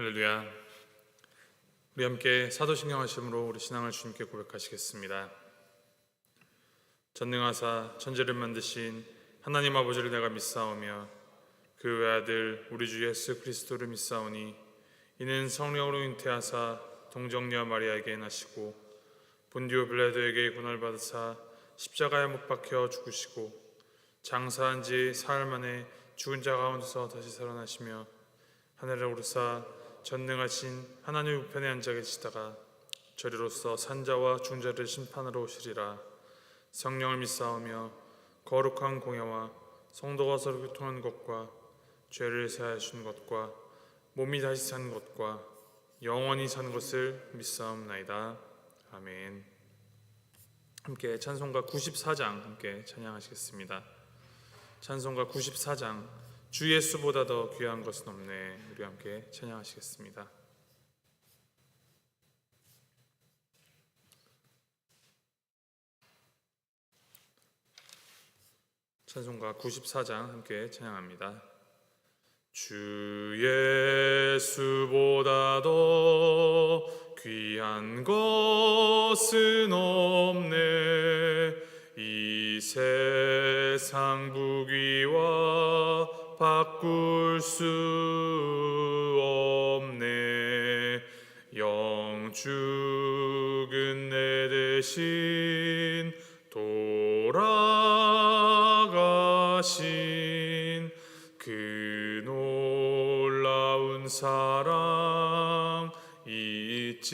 할렐루야. 우리 함께 사도신경 하심으로 우리 신앙을 주님께 고백하시겠습니다. 전능하사 천지를 만드신 하나님 아버지를 내가 믿사오며 그 외아들 우리 주 예수 그리스도를 믿사오니 이는 성령으로 잉태하사 동정녀 마리아에게 나시고 본디오 빌라도에게 고난을 받으사 십자가에 못 박혀 죽으시고 장사한 지 사흘 만에 죽은 자 가운데서 다시 살아나시며 하늘에 오르사 전능하신 하나님 우편에 앉아 계시다가 저리로서 산자와 중자를 심판하러 오시리라. 성령을 믿사오며 거룩한 공예와 성도가 서로 교통하는 것과 죄를 사하여 주는 것과 몸이 다시 사는 것과 영원히 사는 것을 믿사옵나이다. 아멘. 함께 찬송가 94장 함께 찬양하시겠습니다. 찬송가 94장 주 예수보다 더 귀한 것은 없네. 우리 함께 찬양하시겠습니다. 찬송가 94장 함께 찬양합니다. 주 예수보다 더 귀한 것은 없네. 이 세상 부귀와 바꿀 수 없네. 영 죽은 내 대신 돌아가신 그 놀라운 사랑 잊지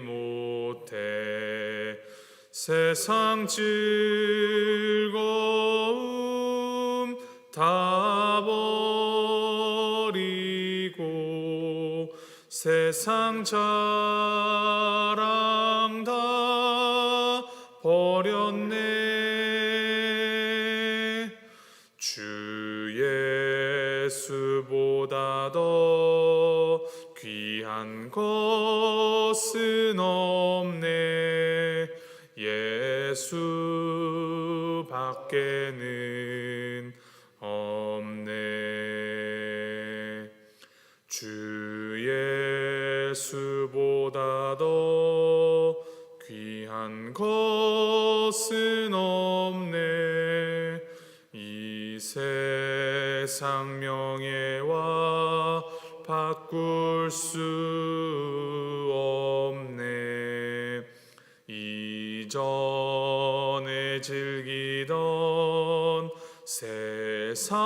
못해. 세상 즐거움 다 버리고 세상 자랑 다 버렸네. 주 예수보다 더 귀한 것은 없네. 예수 밖에는 없네. 주 예수보다 더 귀한 것은 없네. 이 세상 명예와 바꿀 수 없네. 이전에 즐기던 세상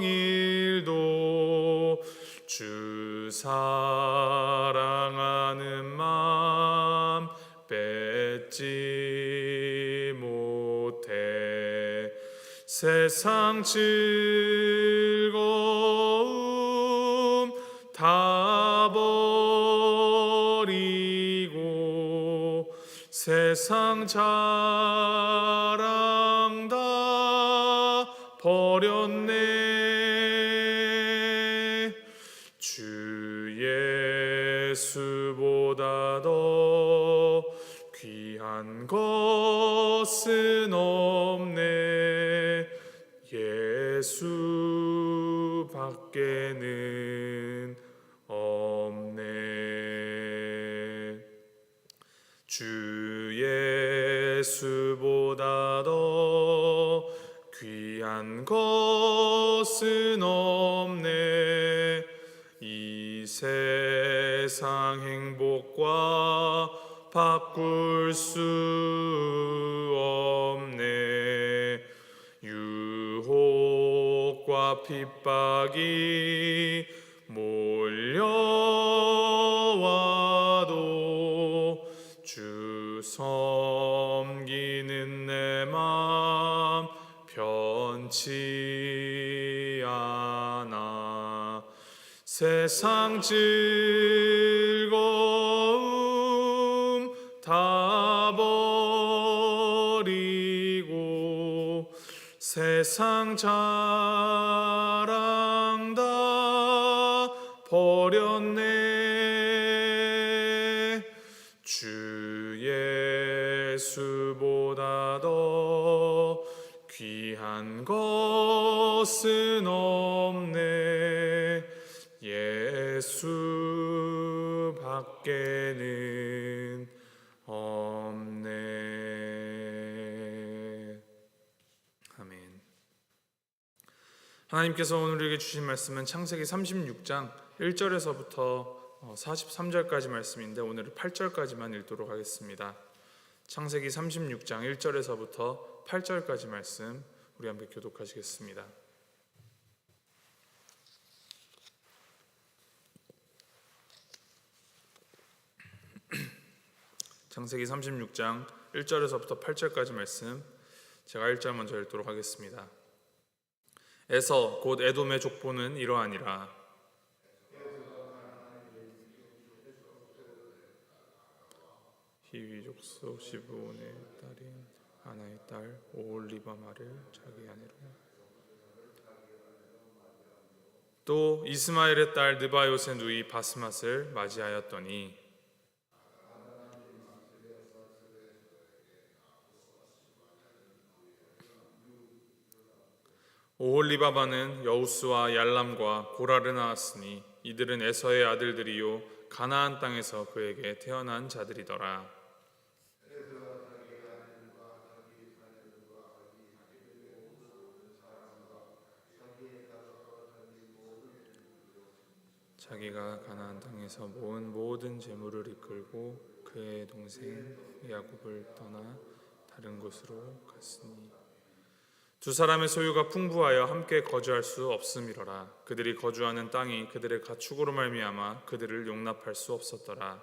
일도 주 사랑하는 마음 뺏지 못해. 세상 즐거움 다 버리고 세상 자랑 다 버렸네. 주 예수보다 더 귀한 것은 없네. 예수 밖에는 없네. 주 예수보다 더 귀한 것은 없네. 이 세상 행복과 바꿀 수 없네. 유혹과 핍박이 몰려와도 주 섬기는 내 맘 변치 않아. 세상 즐거움 다 버리고 세상 자랑 다 버렸네. 주 예수보다 더 귀한 것은 없네. 예수밖에는 없네. 아멘. 하나님께서 오늘 우리에게 주신 말씀은 창세기 36장 1절에서부터 43절까지 말씀인데 오늘은 8절까지만 읽도록 하겠습니다. 창세기 36장 1절에서부터 8절까지 말씀 우리 함께 교독하시겠습니다. 창세기 36장 1절에서부터 8절까지 말씀 제가 1절 먼저 읽도록 하겠습니다. 에서 곧 에돔의 족보는 이러하니라. 히위 족속 시브온의 딸인 하나의 딸 오홀리바마를 자기 아내로, 또 이스마엘의 딸 느바요의 누이 바스맛을 맞이하였더니 오홀리바마는 여우스와 얄람과 고라를 낳았으니 이들은 에서의 아들들이요 가나안 땅에서 그에게 태어난 자들이더라. 자기가 가나안 땅에서 모은 모든 재물을 이끌고 그의 동생 야곱을 떠나 다른 곳으로 갔으니 두 사람의 소유가 풍부하여 함께 거주할 수 없음이로라. 그들이 거주하는 땅이 그들의 가축으로 말미암아 그들을 용납할 수 없었더라.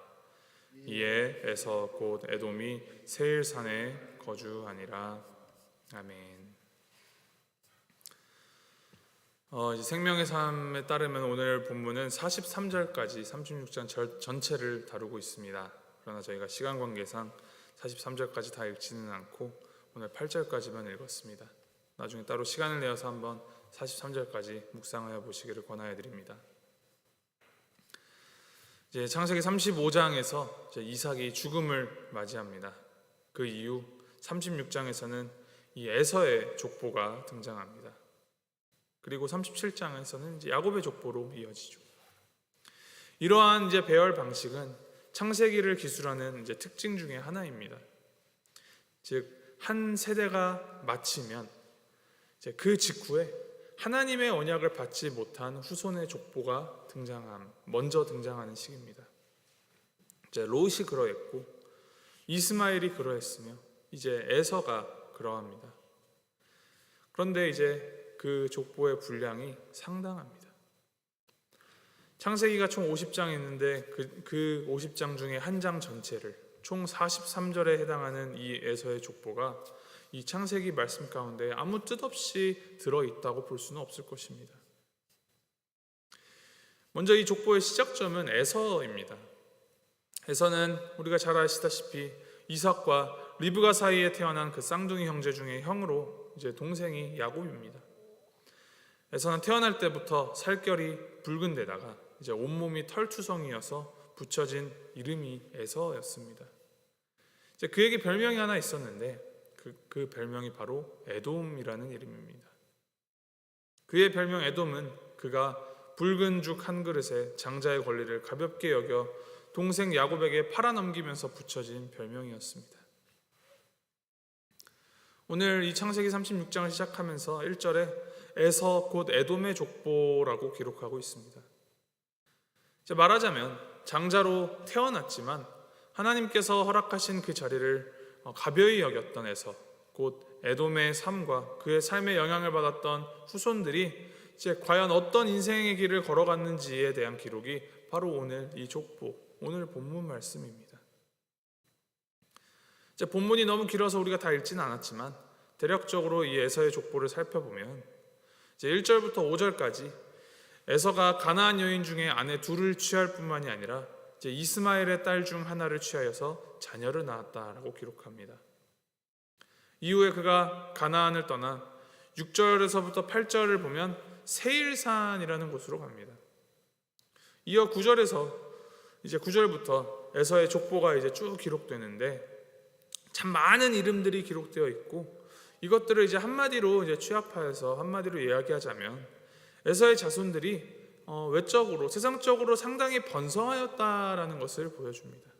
이에 에서 곧 에돔이 세일산에 거주하니라. 아멘. 이제 생명의 삶에 따르면 오늘 본문은 43절까지 36장 전체를 다루고 있습니다. 그러나 저희가 시간 관계상 43절까지 다 읽지는 않고 오늘 8절까지만 읽었습니다. 나중에 따로 시간을 내어서 한번 43절까지 묵상하여 보시기를 권하여 드립니다. 이제 창세기 35장에서 이제 이삭이 죽음을 맞이합니다. 그 이후 36장에서는 이 에서의 족보가 등장합니다. 그리고 37장에서는 이제 야곱의 족보로 이어지죠. 이러한 이제 배열 방식은 창세기를 기술하는 이제 특징 중에 하나입니다. 즉 한 세대가 마치면 이제 그 직후에 하나님의 언약을 받지 못한 후손의 족보가 먼저 등장하는 시기입니다. 이제 롯이 그러했고 이스마엘이 그러했으며 이제 에서가 그러합니다. 그런데 이제 그 족보의 분량이 상당합니다. 창세기가 총 50장이 있는데 그 50장 중에 한 장 전체를 총 43절에 해당하는 이 에서의 족보가 이 창세기 말씀 가운데 아무 뜻 없이 들어있다고 볼 수는 없을 것입니다. 먼저 이 족보의 시작점은 에서입니다. 에서는 우리가 잘 아시다시피 이삭과 리브가 사이에 태어난 그 쌍둥이 형제 중에 형으로 이제 동생이 야곱입니다. 에서는 태어날 때부터 살결이 붉은 데다가 이제 온몸이 털투성이어서 붙여진 이름이 에서였습니다. 이제 그에게 별명이 하나 있었는데 그 별명이 바로 에돔이라는 이름입니다. 그의 별명 에돔은 그가 붉은 죽 한 그릇에 장자의 권리를 가볍게 여겨 동생 야곱에게 팔아넘기면서 붙여진 별명이었습니다. 오늘 이 창세기 36장을 시작하면서 1절에 에서 곧 에돔의 족보라고 기록하고 있습니다. 말하자면 장자로 태어났지만 하나님께서 허락하신 그 자리를 가벼이 여겼던 에서, 곧 에돔의 삶과 그의 삶에 영향을 받았던 후손들이 이제 과연 어떤 인생의 길을 걸어갔는지에 대한 기록이 바로 오늘 이 족보, 오늘 본문 말씀입니다. 이제 본문이 너무 길어서 우리가 다 읽지는 않았지만 대략적으로 이 에서의 족보를 살펴보면 이제 1절부터 5절까지 에서가 가나안 여인 중에 아내 둘을 취할 뿐만이 아니라 이제 이스마엘의 딸 중 하나를 취하여서 자녀를 낳았다라고 기록합니다. 이후에 그가 가나안을 떠나 6절에서부터 8절을 보면 세일산이라는 곳으로 갑니다. 이어 9절에서 이제 9절부터 에서의 족보가 이제 쭉 기록되는데 참 많은 이름들이 기록되어 있고 이것들을 이제 한마디로 이제 취합하여서 한마디로 이야기하자면 에서의 자손들이 외적으로 세상적으로 상당히 번성하였다라는 것을 보여줍니다.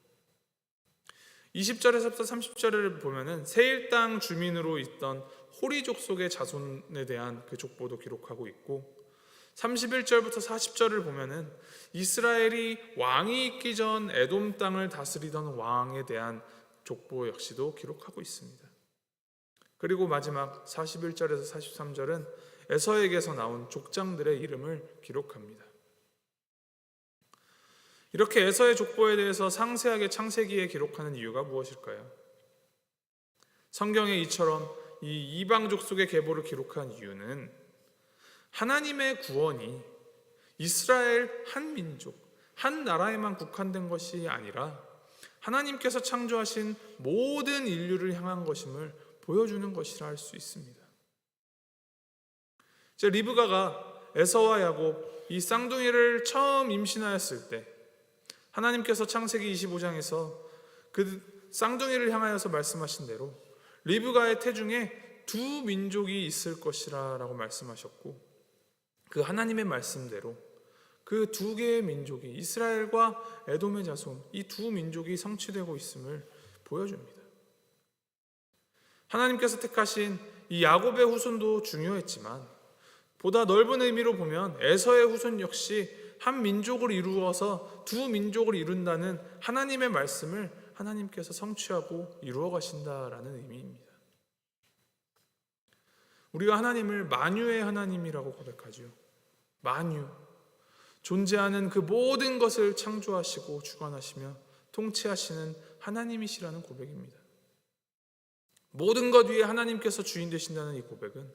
20절에서부터 30절을 보면은 세일 땅 주민으로 있던 호리 족속의 자손에 대한 그 족보도 기록하고 있고, 31절부터 40절을 보면은 이스라엘이 왕이 있기 전 에돔 땅을 다스리던 왕에 대한 족보 역시도 기록하고 있습니다. 그리고 마지막 41절에서 43절은 에서에게서 나온 족장들의 이름을 기록합니다. 이렇게 에서의 족보에 대해서 상세하게 창세기에 기록하는 이유가 무엇일까요? 성경에 이처럼 이 이방 족속의 계보를 기록한 이유는 하나님의 구원이 이스라엘 한 민족, 한 나라에만 국한된 것이 아니라 하나님께서 창조하신 모든 인류를 향한 것임을 보여주는 것이라 할 수 있습니다. 리브가가 에서와 야곱 이 쌍둥이를 처음 임신하였을 때 하나님께서 창세기 25장에서 그 쌍둥이를 향하여서 말씀하신 대로 리브가의 태중에 두 민족이 있을 것이라 라고 말씀하셨고, 그 하나님의 말씀대로 그 두 개의 민족이 이스라엘과 에돔의 자손, 이 두 민족이 성취되고 있음을 보여줍니다. 하나님께서 택하신 이 야곱의 후손도 중요했지만 보다 넓은 의미로 보면 에서의 후손 역시 한 민족을 이루어서 두 민족을 이룬다는 하나님의 말씀을 하나님께서 성취하고 이루어 가신다라는 의미입니다. 우리가 하나님을 만유의 하나님이라고 고백하죠. 만유, 존재하는 그 모든 것을 창조하시고 주관하시며 통치하시는 하나님이시라는 고백입니다. 모든 것 위에 하나님께서 주인 되신다는 이 고백은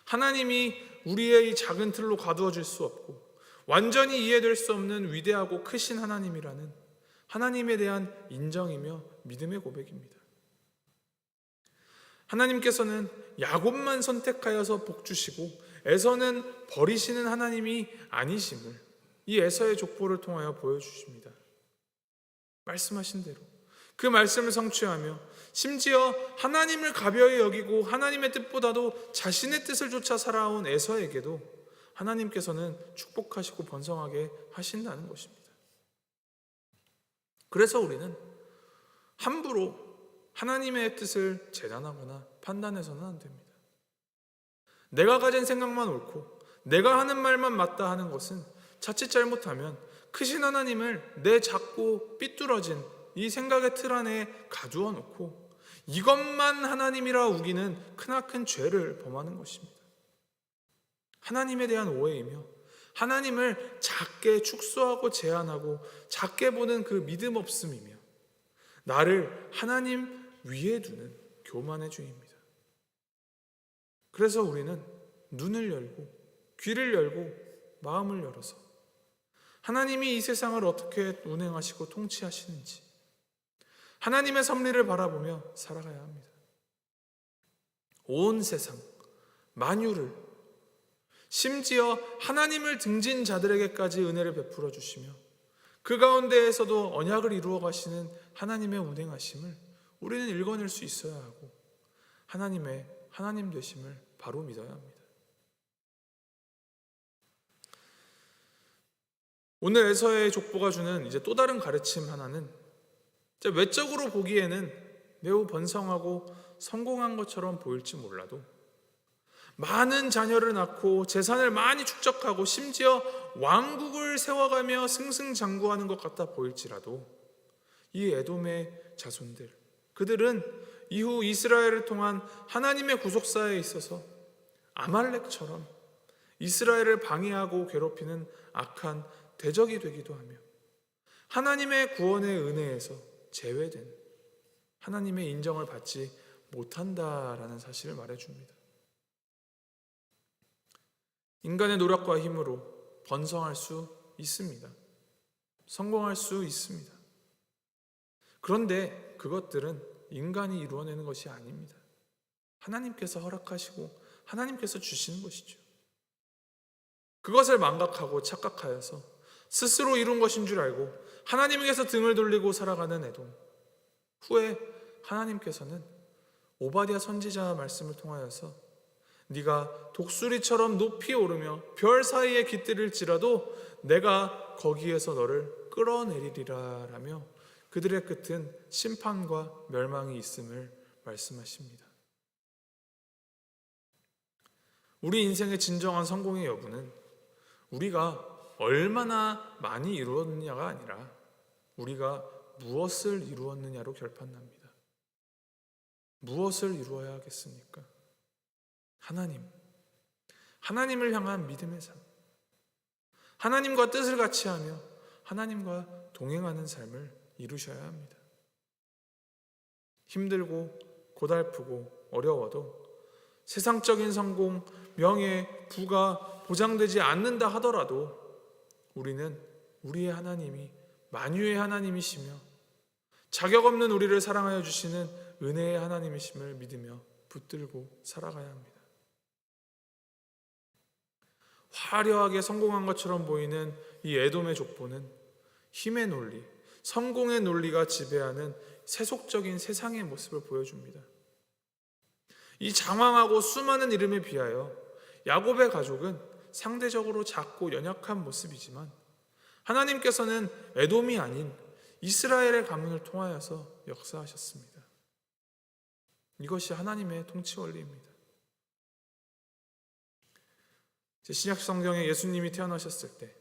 하나님이 우리의 이 작은 틀로 가두어질 수 없고 완전히 이해될 수 없는 위대하고 크신 하나님이라는 하나님에 대한 인정이며 믿음의 고백입니다. 하나님께서는 야곱만 선택하여서 복 주시고 에서는 버리시는 하나님이 아니심을 이 에서의 족보를 통하여 보여주십니다. 말씀하신 대로 그 말씀을 성취하며 심지어 하나님을 가벼이 여기고 하나님의 뜻보다도 자신의 뜻을 쫓아 살아온 에서에게도 하나님께서는 축복하시고 번성하게 하신다는 것입니다. 그래서 우리는 함부로 하나님의 뜻을 재단하거나 판단해서는 안 됩니다. 내가 가진 생각만 옳고 내가 하는 말만 맞다 하는 것은 자칫 잘못하면 크신 하나님을 내 작고 삐뚤어진 이 생각의 틀 안에 가두어 놓고 이것만 하나님이라 우기는 크나큰 죄를 범하는 것입니다. 하나님에 대한 오해이며 하나님을 작게 축소하고 제한하고 작게 보는 그 믿음 없음이며 나를 하나님 위에 두는 교만의 죄입니다. 그래서 우리는 눈을 열고 귀를 열고 마음을 열어서 하나님이 이 세상을 어떻게 운행하시고 통치하시는지 하나님의 섭리를 바라보며 살아가야 합니다. 온 세상 만유를 심지어 하나님을 등진 자들에게까지 은혜를 베풀어 주시며 그 가운데에서도 언약을 이루어 가시는 하나님의 운행하심을 우리는 읽어낼 수 있어야 하고 하나님의 하나님 되심을 바로 믿어야 합니다. 오늘 에서의 족보가 주는 이제 또 다른 가르침 하나는 외적으로 보기에는 매우 번성하고 성공한 것처럼 보일지 몰라도 많은 자녀를 낳고 재산을 많이 축적하고 심지어 왕국을 세워가며 승승장구하는 것 같아 보일지라도 이 에돔의 자손들, 그들은 이후 이스라엘을 통한 하나님의 구속사에 있어서 아말렉처럼 이스라엘을 방해하고 괴롭히는 악한 대적이 되기도 하며 하나님의 구원의 은혜에서 제외된 하나님의 인정을 받지 못한다라는 사실을 말해줍니다. 인간의 노력과 힘으로 번성할 수 있습니다. 성공할 수 있습니다. 그런데 그것들은 인간이 이루어내는 것이 아닙니다. 하나님께서 허락하시고 하나님께서 주시는 것이죠. 그것을 망각하고 착각하여서 스스로 이룬 것인 줄 알고 하나님에게서 등을 돌리고 살아가는 에돔. 후에 하나님께서는 오바댜 선지자 말씀을 통하여서 네가 독수리처럼 높이 오르며 별 사이에 깃들일지라도 내가 거기에서 너를 끌어내리리라 라며 그들의 끝은 심판과 멸망이 있음을 말씀하십니다. 우리 인생의 진정한 성공의 여부는 우리가 얼마나 많이 이루었느냐가 아니라 우리가 무엇을 이루었느냐로 결판납니다. 무엇을 이루어야 하겠습니까? 하나님을 향한 믿음의 삶, 하나님과 뜻을 같이 하며 하나님과 동행하는 삶을 이루셔야 합니다. 힘들고 고달프고 어려워도 세상적인 성공, 명예, 부가 보장되지 않는다 하더라도 우리는 우리의 하나님이 만유의 하나님이시며 자격 없는 우리를 사랑하여 주시는 은혜의 하나님이심을 믿으며 붙들고 살아가야 합니다. 화려하게 성공한 것처럼 보이는 이 에돔의 족보는 힘의 논리, 성공의 논리가 지배하는 세속적인 세상의 모습을 보여줍니다. 이 장황하고 수많은 이름에 비하여 야곱의 가족은 상대적으로 작고 연약한 모습이지만 하나님께서는 에돔이 아닌 이스라엘의 가문을 통하여서 역사하셨습니다. 이것이 하나님의 통치 원리입니다. 신약 성경에 예수님이 태어나셨을 때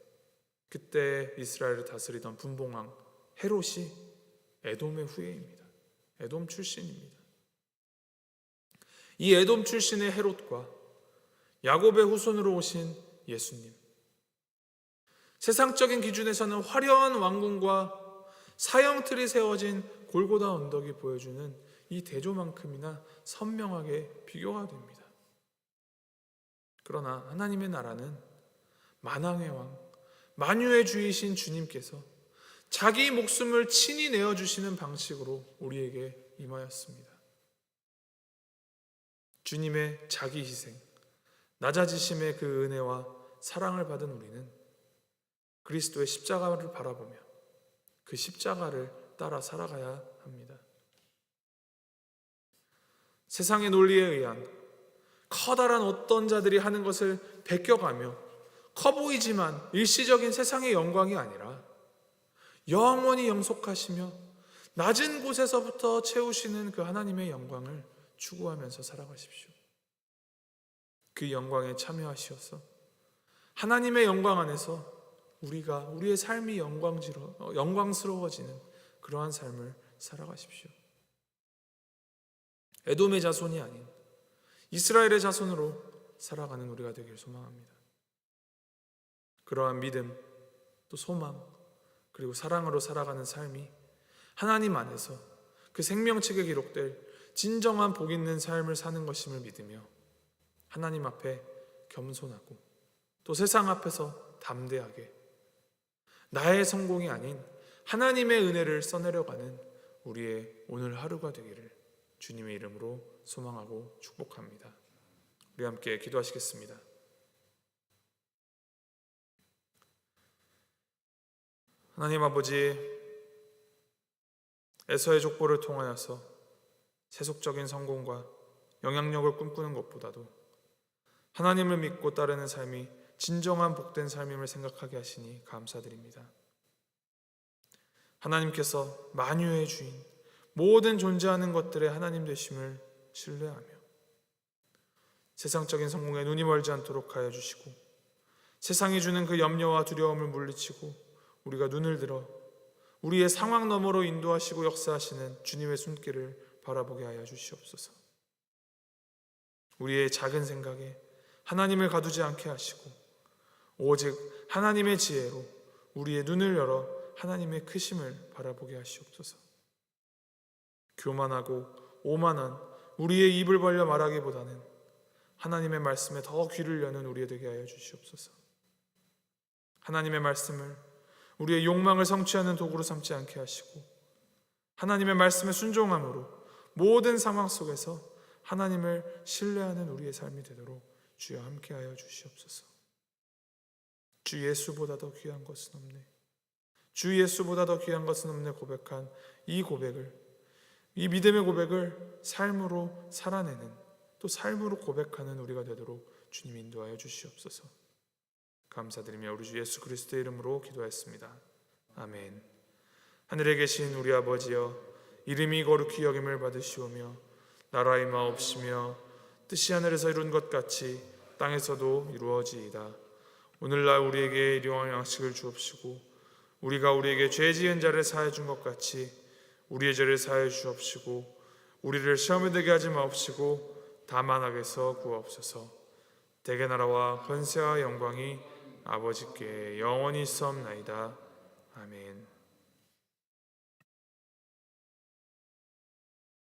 그때 이스라엘을 다스리던 분봉왕 헤롯이 에돔의 후예입니다. 에돔 출신입니다. 이 에돔 출신의 헤롯과 야곱의 후손으로 오신 예수님, 세상적인 기준에서는 화려한 왕궁과 사형틀이 세워진 골고다 언덕이 보여주는 이 대조만큼이나 선명하게 비교가 됩니다. 그러나 하나님의 나라는 만왕의 왕, 만유의 주이신 주님께서 자기 목숨을 친히 내어주시는 방식으로 우리에게 임하였습니다. 주님의 자기 희생, 낮아지심의 그 은혜와 사랑을 받은 우리는 그리스도의 십자가를 바라보며 그 십자가를 따라 살아가야 합니다. 세상의 논리에 의한 커다란 어떤 자들이 하는 것을 베껴가며 커 보이지만 일시적인 세상의 영광이 아니라 영원히 영속하시며 낮은 곳에서부터 채우시는 그 하나님의 영광을 추구하면서 살아가십시오. 그 영광에 참여하시어서 하나님의 영광 안에서 우리의 삶이 영광스러워지는 그러한 삶을 살아가십시오. 에돔의 자손이 아닌 이스라엘의 자손으로 살아가는 우리가 되길 소망합니다. 그러한 믿음, 또 소망, 그리고 사랑으로 살아가는 삶이 하나님 안에서 그 생명책에 기록될 진정한 복 있는 삶을 사는 것임을 믿으며 하나님 앞에 겸손하고 또 세상 앞에서 담대하게 나의 성공이 아닌 하나님의 은혜를 써내려가는 우리의 오늘 하루가 되기를 주님의 이름으로 소망하고 축복합니다. 우리 함께 기도하시겠습니다. 하나님 아버지, 에서의 족보를 통하여서 세속적인 성공과 영향력을 꿈꾸는 것보다도 하나님을 믿고 따르는 삶이 진정한 복된 삶임을 생각하게 하시니 감사드립니다. 하나님께서 만유의 주인, 모든 존재하는 것들의 하나님 되심을 신뢰하며 세상적인 성공에 눈이 멀지 않도록 하여 주시고 세상이 주는 그 염려와 두려움을 물리치고 우리가 눈을 들어 우리의 상황 너머로 인도하시고 역사하시는 주님의 손길을 바라보게 하여 주시옵소서. 우리의 작은 생각에 하나님을 가두지 않게 하시고 오직 하나님의 지혜로 우리의 눈을 열어 하나님의 크심을 바라보게 하시옵소서. 교만하고 오만한 우리의 입을 벌려 말하기보다는 하나님의 말씀에 더 귀를 여는 우리 되게 하여 주시옵소서. 하나님의 말씀을 우리의 욕망을 성취하는 도구로 삼지 않게 하시고 하나님의 말씀에 순종함으로 모든 상황 속에서 하나님을 신뢰하는 우리의 삶이 되도록 주여 함께하여 주시옵소서. 주 예수보다 더 귀한 것은 없네, 주 예수보다 더 귀한 것은 없네 고백한 이 믿음의 고백을 삶으로 살아내는 또 삶으로 고백하는 우리가 되도록 주님 인도하여 주시옵소서. 감사드리며 우리 주 예수 그리스도의 이름으로 기도했습니다. 아멘. 하늘에 계신 우리 아버지여, 이름이 거룩히 여김을 받으시오며 나라 임하옵시며 뜻이 하늘에서 이룬 것 같이 땅에서도 이루어지이다. 오늘날 우리에게 일용할 양식을 주옵시고 우리가 우리에게 죄 지은 자를 사하여 준 것 같이 우리의 죄를 사하여 주옵시고 우리를 시험에 들게 하지 마옵시고 다만 악에서 구하옵소서. 대개 나라와 권세와 영광이 아버지께 영원히 있사옵나이다. 아멘.